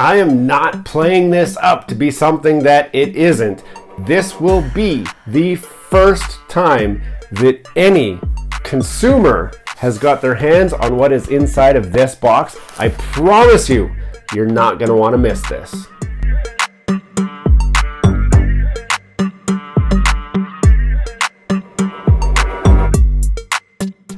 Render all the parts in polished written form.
I am not playing this up to be something that it isn't. This will be the first time that any consumer has got their hands on what is inside of this box. I promise you, you're not going to want to miss this.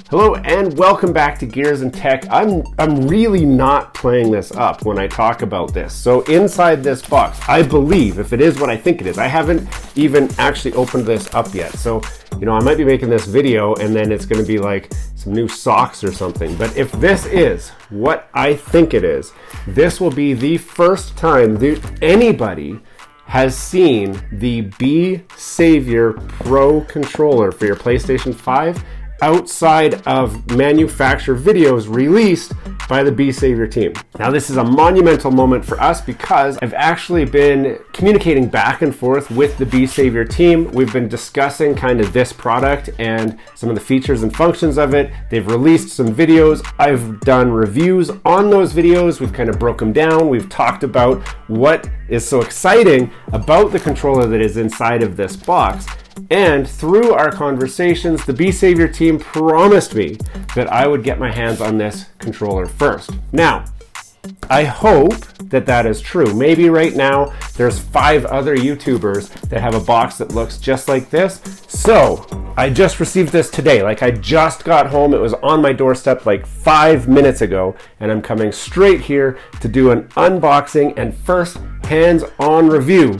Hello and welcome back to Gears and Tech. I'm really not playing this up when I talk about this. So inside this box, I believe, if it is what I think it is, I haven't even actually opened this up yet. So, you know, I might be making this video and then it's going to be like some new socks or something. But if this is what I think it is, this will be the first time that anybody has seen the Besavior Pro controller for your PlayStation 5 outside of manufacturer videos released by the Besavior team. Now this is a monumental moment for us because I've actually been communicating back and forth with the Besavior team. We've been discussing kind of this product and some of the features and functions of it. They've released some videos. I've done reviews on those videos. We've kind of broke them down. We've talked about what is so exciting about the controller that is inside of this box. And through our conversations, the Besavior team promised me that I would get my hands on this controller first. Now, I hope that that is true. Maybe right now there's 5 other YouTubers that have a box that looks just like this. So I just received this today. Like I just got home. It was on my doorstep like 5 minutes ago, and I'm coming straight here to do an unboxing and first hands-on review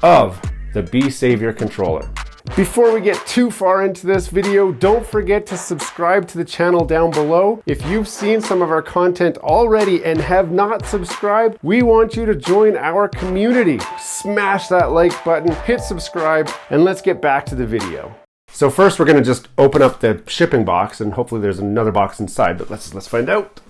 of the Besavior controller. Before we get too far into this video, don't forget to subscribe to the channel down below. If you've seen some of our content already and have not subscribed, we want you to join our community. Smash that like button, hit subscribe, and let's get back to the video. So first we're gonna just open up the shipping box and hopefully there's another box inside, but let's find out.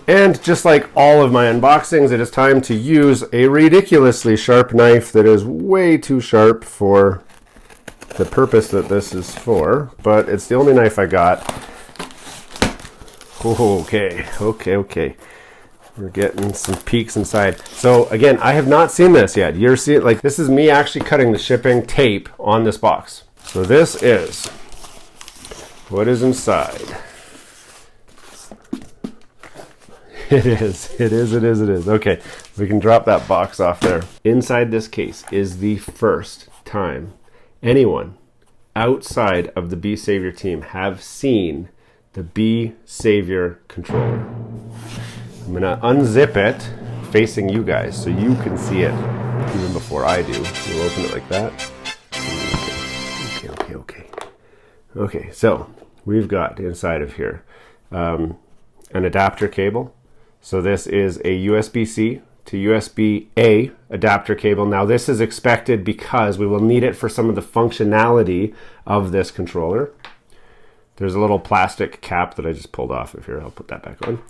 And just like all of my unboxings, it is time to use a ridiculously sharp knife that is way too sharp for the purpose that this is for, but it's the only knife I got. Okay. We're getting some peeks inside. So again, I have not seen this yet. You're seeing, like, this is me actually cutting the shipping tape on this box. So this is what is inside. It is. Okay, we can drop that box off there. Inside this case is the first time anyone outside of the Besavior team have seen the Besavior controller. I'm gonna unzip it facing you guys so you can see it even before I do. We'll open it like that. Okay, so we've got inside of here an adapter cable. So this is a USB-C to USB-A adapter cable. Now this is expected because we will need it for some of the functionality of this controller. There's a little plastic cap that I just pulled off of here. I'll put that back on.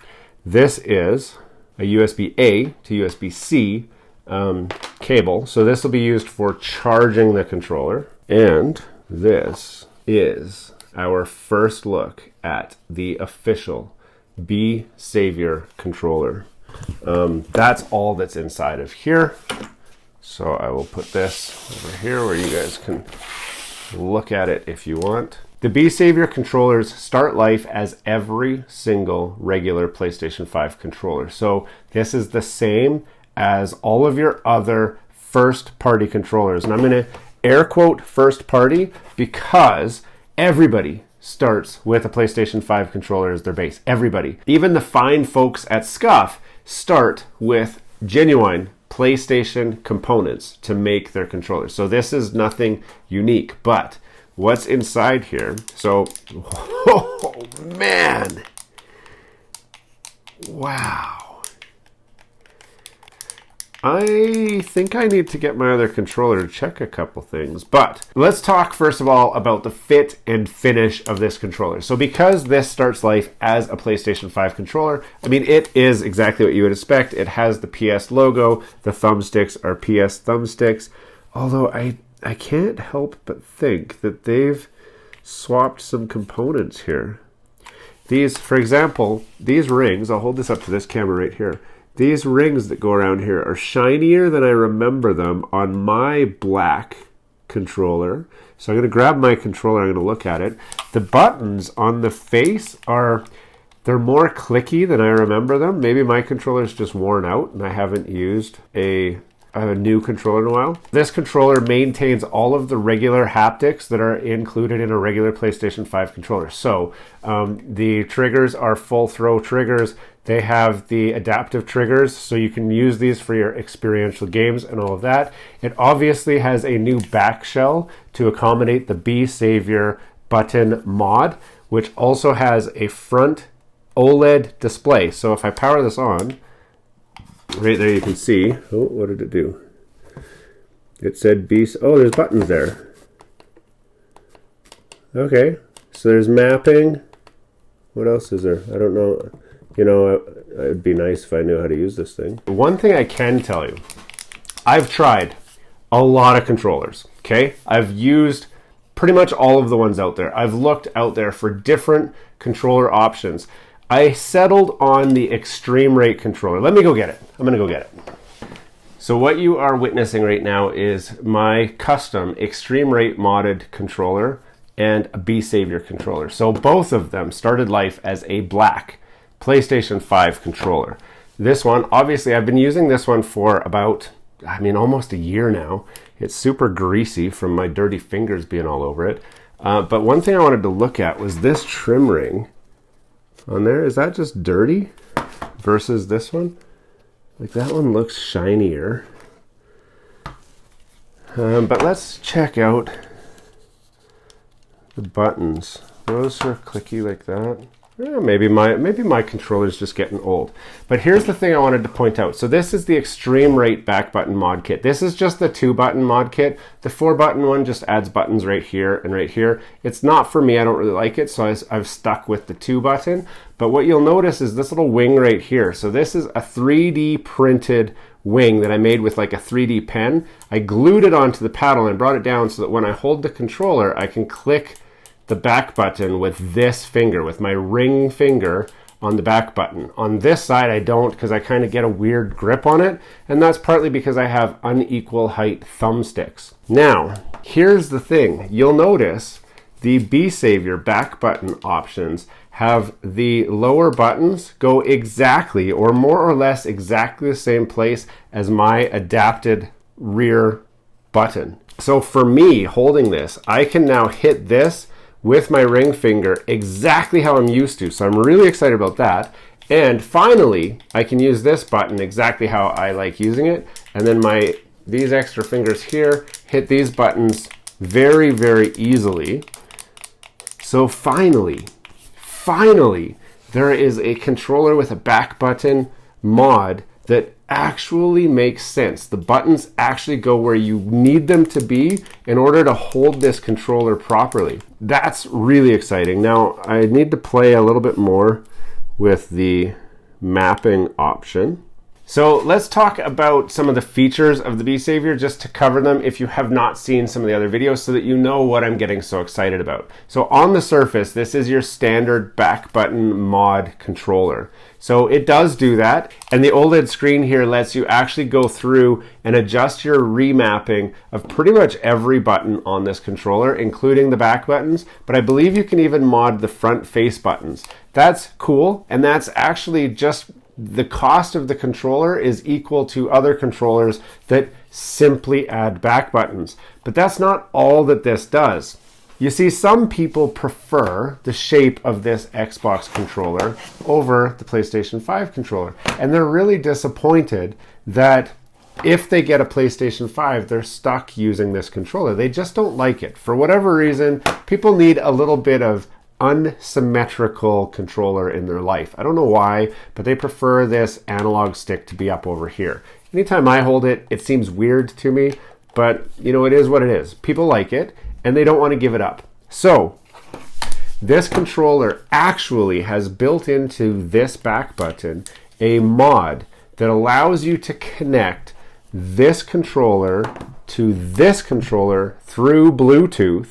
This is a USB-A to USB-C cable. So this will be used for charging the controller. And this is our first look at the official Besavior controller. That's all that's inside of here. So I will put this over here where you guys can look at it if you want. The Besavior controllers start life as every single regular PlayStation 5 controller. So this is the same as all of your other first party controllers. And I'm going to air quote first party because everybody starts with a PlayStation 5 controller as their base. Everybody. Even the fine folks at Scuff start with genuine PlayStation components to make their controllers. So this is nothing unique, but what's inside here? So, oh man. Wow. I think I need to get my other controller to check a couple things, but let's talk first of all about the fit and finish of this controller. So because this starts life as a PlayStation 5 controller, I mean, it is exactly what you would expect. It has the PS logo. The thumbsticks are PS thumbsticks, although I can't help but think that they've swapped some components here. These, for example, these rings, I'll hold this up to this camera right here. these rings that go around here are shinier than I remember them on my black controller. So I'm going to grab my controller, I'm going to look at it. The buttons on the face they're more clicky than I remember them. Maybe my controller's just worn out and I haven't used a new controller in a while. This controller maintains all of the regular haptics that are included in a regular PlayStation 5 controller. So the triggers are full throw triggers. They have the adaptive triggers, so you can use these for your experiential games and all of that. It obviously has a new back shell to accommodate the Besavior button mod, which also has a front OLED display. So if I power this on, right there you can see, oh, what did it do? It said oh, there's buttons there. Okay, so there's mapping. What else is there? I don't know. You know, it'd be nice if I knew how to use this thing. One thing I can tell you, I've tried a lot of controllers, okay? I've used pretty much all of the ones out there. I've looked out there for different controller options. I settled on the ExtremeRate controller. Let me go get it. I'm gonna go get it. So what you are witnessing right now is my custom ExtremeRate modded controller and a Besavior controller. So both of them started life as a black PlayStation 5 controller. This one, obviously I've been using this one for about, almost a year now. It's super greasy from my dirty fingers being all over it. But one thing I wanted to look at was this trim ring on there. Is that just dirty versus this one? Like that one looks shinier. But let's check out the buttons. Those are clicky like that. Yeah, maybe my controller's just getting old. But here's the thing I wanted to point out. So this is the ExtremeRate back button mod kit. This is just the 2-button mod kit. The 4-button one just adds buttons right here and right here. It's not for me. I don't really like it, so I've stuck with the 2-button. But what you'll notice is this little wing right here. So this is a 3D printed wing that I made with like a 3D pen. I glued it onto the paddle and brought it down so that when I hold the controller, I can click the back button with this finger, with my ring finger on the back button. On this side I don't, because I kind of get a weird grip on it, and that's partly because I have unequal height thumbsticks. Now, here's the thing. You'll notice the Besavior back button options have the lower buttons go exactly, or more or less exactly the same place as my adapted rear button. So for me, holding this, I can now hit this with my ring finger exactly how I'm used to. So I'm really excited about that. And finally, I can use this button exactly how I like using it. And then these extra fingers here hit these buttons very, very easily. So finally, there is a controller with a back button mod that actually makes sense. The buttons actually go where you need them to be in order to hold this controller properly. That's really exciting. Now, I need to play a little bit more with the mapping option. So let's talk about some of the features of the Besavior, just to cover them if you have not seen some of the other videos, so that you know what I'm getting so excited about. So on the surface, this is your standard back button mod controller. So it does do that, and the OLED screen here lets you actually go through and adjust your remapping of pretty much every button on this controller, including the back buttons, but I believe you can even mod the front face buttons. That's cool, and that's actually just the cost of the controller is equal to other controllers that simply add back buttons. But that's not all that this does. You see, some people prefer the shape of this Xbox controller over the PlayStation 5 controller. And they're really disappointed that if they get a PlayStation 5, they're stuck using this controller. They just don't like it. For whatever reason, people need a little bit of unsymmetrical controller in their life. I don't know why, but they prefer this analog stick to be up over here. Anytime I hold it, it seems weird to me, but you know, it is what it is. People like it, and they don't want to give it up. So this controller actually has built into this back button a mod that allows you to connect this controller to this controller through Bluetooth,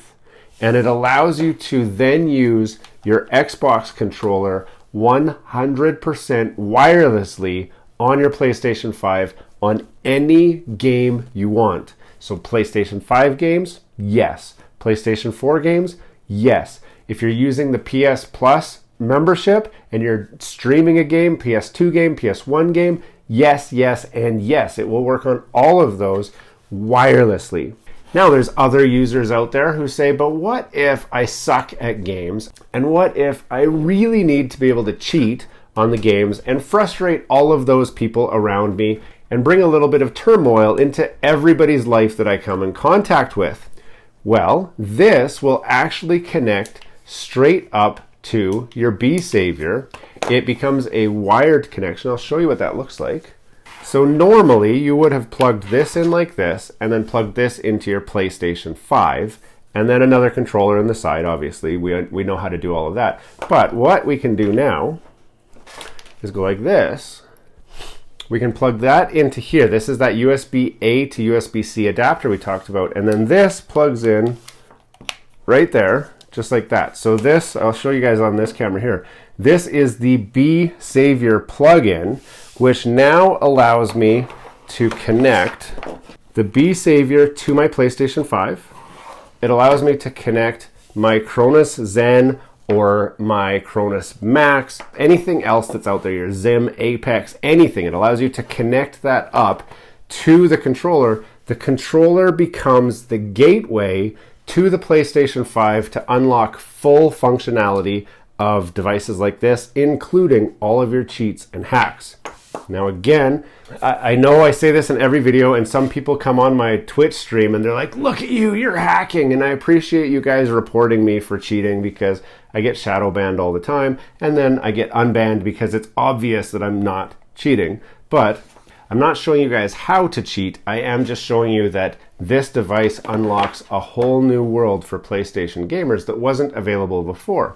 and it allows you to then use your Xbox controller 100% wirelessly on your PlayStation 5 on any game you want. So PlayStation 5 games, yes. PlayStation 4 games, yes. If you're using the PS Plus membership and you're streaming a game, PS2 game, PS1 game, yes, yes, and yes. It will work on all of those wirelessly. Now, there's other users out there who say, but what if I suck at games? And what if I really need to be able to cheat on the games and frustrate all of those people around me and bring a little bit of turmoil into everybody's life that I come in contact with? Well, this will actually connect straight up to your Besavior. It becomes a wired connection. I'll show you what that looks like. So normally you would have plugged this in like this and then plugged this into your PlayStation 5 and then another controller on the side. Obviously, we know how to do all of that. But what we can do now is go like this. We can plug that into here. This is that USB-A to USB-C adapter we talked about. And then this plugs in right there, just like that. So this, I'll show you guys on this camera here. This is the Besavior plugin, which now allows me to connect the Besavior to my PlayStation 5. It allows me to connect my Cronus ZEN or my Cronus Max, anything else that's out there, your Zim, Apex, anything. It allows you to connect that up to the controller. The controller becomes the gateway to the PlayStation 5 to unlock full functionality of devices like this, including all of your cheats and hacks. Now again, I know I say this in every video, and some people come on my Twitch stream and they're like, look at you, you're hacking. And I appreciate you guys reporting me for cheating because I get shadow banned all the time, and then I get unbanned because it's obvious that I'm not cheating. But I'm not showing you guys how to cheat. I am just showing you that this device unlocks a whole new world for PlayStation gamers that wasn't available before.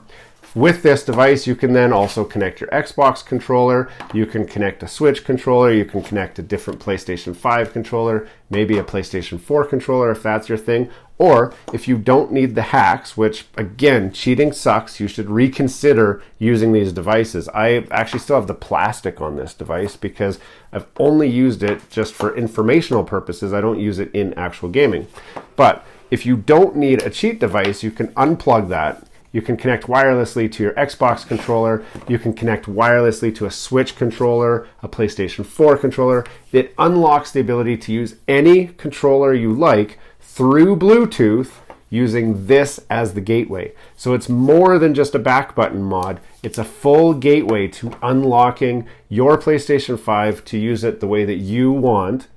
With this device, you can then also connect your Xbox controller, you can connect a Switch controller, you can connect a different PlayStation 5 controller, maybe a PlayStation 4 controller if that's your thing. Or if you don't need the hacks, which again, cheating sucks, you should reconsider using these devices. I actually still have the plastic on this device because I've only used it just for informational purposes. I don't use it in actual gaming. But if you don't need a cheat device, you can unplug that. You can connect wirelessly to your Xbox controller. You can connect wirelessly to a Switch controller, a PlayStation 4 controller. It unlocks the ability to use any controller you like through Bluetooth using this as the gateway. So it's more than just a back button mod. It's a full gateway to unlocking your PlayStation 5 to use it the way that you want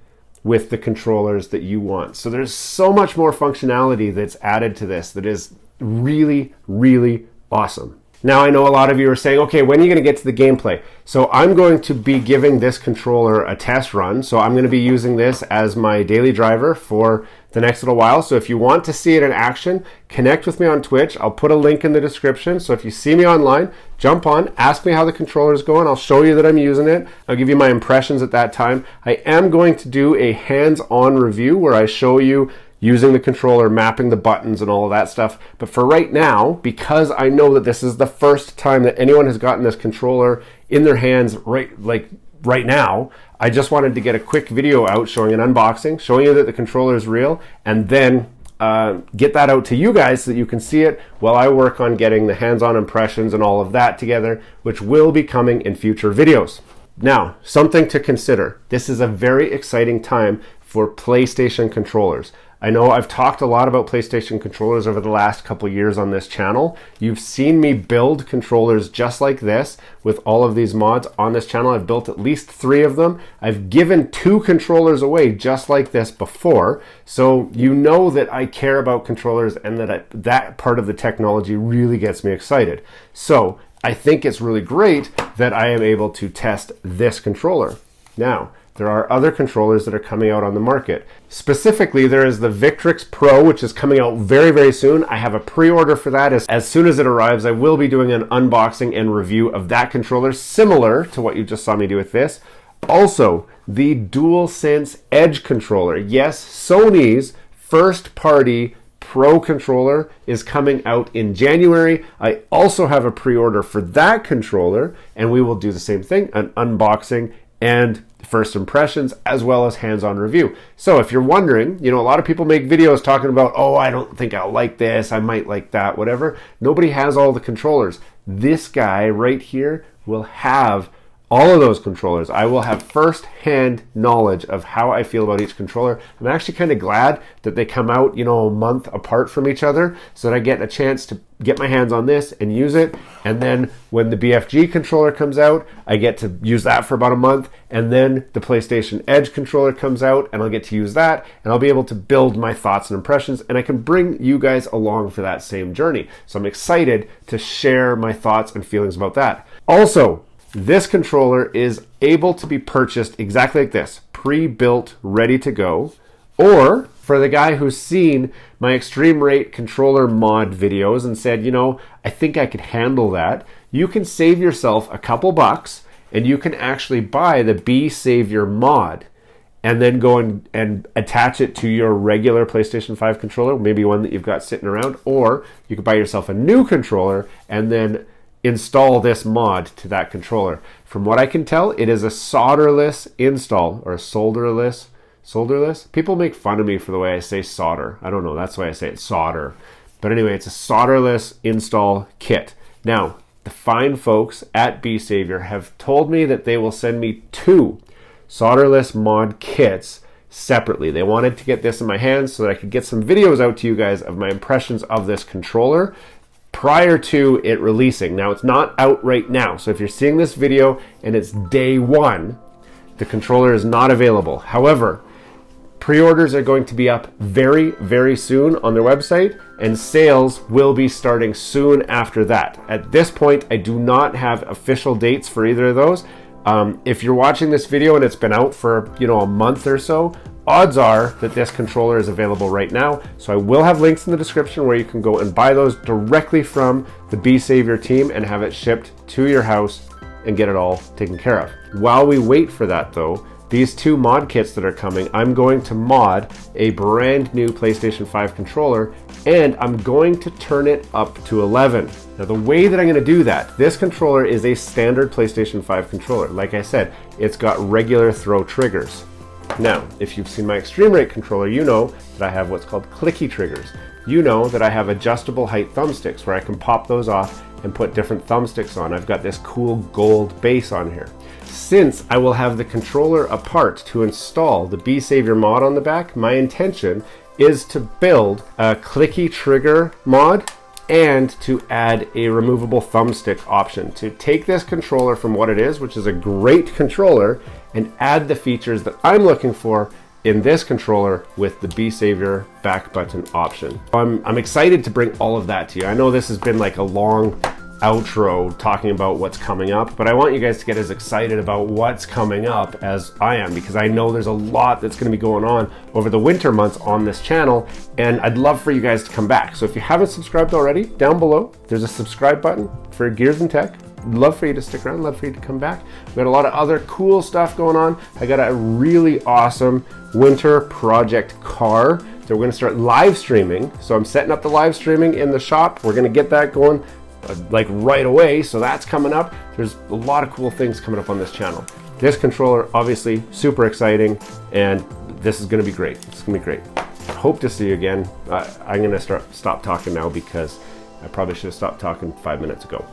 with the controllers that you want. So there's so much more functionality that's added to this that is really, really awesome. Now I know a lot of you are saying, okay, when are you going to get to the gameplay? So I'm going to be giving this controller a test run. So I'm going to be using this as my daily driver for the next little while. So if you want to see it in action, connect with me on Twitch. I'll put a link in the description. So if you see me online, jump on, ask me how the controller is going. I'll show you that I'm using it. I'll give you my impressions at that time. I am going to do a hands-on review where I show you using the controller, mapping the buttons and all of that stuff. But for right now, because I know that this is the first time that anyone has gotten this controller in their hands right now, I just wanted to get a quick video out showing an unboxing, showing you that the controller is real, and then get that out to you guys so that you can see it while I work on getting the hands-on impressions and all of that together, which will be coming in future videos. Now, something to consider. This is a very exciting time for PlayStation controllers. I know I've talked a lot about PlayStation controllers over the last couple years on this channel. You've seen me build controllers just like this with all of these mods on this channel. I've built at least 3 of them. I've given 2 controllers away just like this before. So you know that I care about controllers and that that part of the technology really gets me excited. So I think it's really great that I am able to test this controller. Now, there are other controllers that are coming out on the market. Specifically, there is the Victrix Pro, which is coming out very, very soon. I have a pre-order for that. As soon as it arrives, I will be doing an unboxing and review of that controller, similar to what you just saw me do with this. Also, the DualSense Edge controller. Yes, Sony's first-party Pro controller is coming out in January. I also have a pre-order for that controller, and we will do the same thing, an unboxing and first impressions, as well as hands-on review. So if you're wondering, a lot of people make videos talking about, oh, I don't think I'll like this, I might like that, whatever. Nobody has all the controllers. This guy right here will have all of those controllers. I will have first-hand knowledge of how I feel about each controller. I'm actually kind of glad that they come out, a month apart from each other, so that I get a chance to get my hands on this and use it. And then when the BFG controller comes out, I get to use that for about a month. And then the PlayStation Edge controller comes out, and I'll get to use that, and I'll be able to build my thoughts and impressions, and I can bring you guys along for that same journey. So I'm excited to share my thoughts and feelings about that. Also, this controller is able to be purchased exactly like this, pre-built, ready to go. Or for the guy who's seen my ExtremeRate controller mod videos and said, I think I could handle that, you can save yourself a couple bucks and you can actually buy the Besavior mod and then go and attach it to your regular PlayStation 5 controller, maybe one that you've got sitting around, or you could buy yourself a new controller and then install this mod to that controller. From what I can tell, it is a solderless install, or a solderless. People make fun of me for the way I say solder. I don't know, that's why I say it solder. But anyway, it's a solderless install kit. Now, the fine folks at Besavior have told me that they will send me 2 solderless mod kits separately. They wanted to get this in my hands so that I could get some videos out to you guys of my impressions of this controller prior to it releasing. Now, it's not out right now, so if you're seeing this video and it's day 1, the controller is not available. However, pre-orders are going to be up very, very soon on their website, and sales will be starting soon after that. At this point, I do not have official dates for either of those. If you're watching this video and it's been out for a month or so, odds are that this controller is available right now. So I will have links in the description where you can go and buy those directly from the Besavior team and have it shipped to your house and get it all taken care of. While we wait for that though, these 2 mod kits that are coming, I'm going to mod a brand new PlayStation 5 controller, and I'm going to turn it up to 11. Now the way that I'm going to do that, this controller is a standard PlayStation 5 controller. Like I said, it's got regular throw triggers. Now, if you've seen my ExtremeRate controller, you know that I have what's called clicky triggers. You know that I have adjustable height thumbsticks where I can pop those off and put different thumbsticks on. I've got this cool gold base on here. Since I will have the controller apart to install the Besavior mod on the back, my intention is to build a clicky trigger mod and to add a removable thumbstick option to take this controller from what it is, which is a great controller, and add the features that I'm looking for in this controller with the Besavior back button option. I'm excited to bring all of that to you. I know this has been like a long outro talking about what's coming up, but I want you guys to get as excited about what's coming up as I am, because I know there's a lot that's going to be going on over the winter months on this channel, and I'd love for you guys to come back. So if you haven't subscribed already, down below there's a subscribe button for Gears and Tech. Love for you to stick around, love for you to come back. We've got a lot of other cool stuff going on. I got a really awesome winter project car that we're going to start live streaming. So I'm setting up the live streaming in the shop. We're going to get that going like right away, so that's coming up. There's a lot of cool things coming up on this channel. This controller, obviously super exciting, and this is going to be great. It's going to be great. Hope to see you again. I'm going to stop talking now because I probably should have stopped talking 5 minutes ago.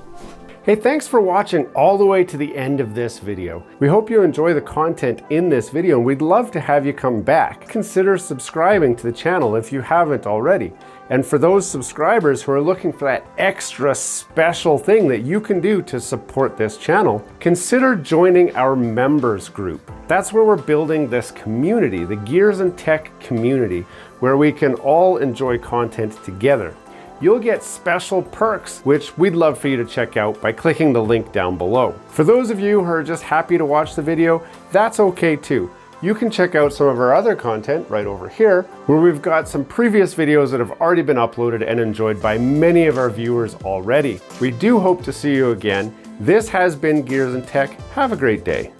Hey, thanks for watching all the way to the end of this video. We hope you enjoy the content in this video, and we'd love to have you come back. Consider subscribing to the channel if you haven't already. And for those subscribers who are looking for that extra special thing that you can do to support this channel, consider joining our members group. That's where we're building this community, the Gears and Tech community, where we can all enjoy content together. You'll get special perks, which we'd love for you to check out by clicking the link down below. For those of you who are just happy to watch the video, that's okay too. You can check out some of our other content right over here, where we've got some previous videos that have already been uploaded and enjoyed by many of our viewers already. We do hope to see you again. This has been Gears and Tech. Have a great day.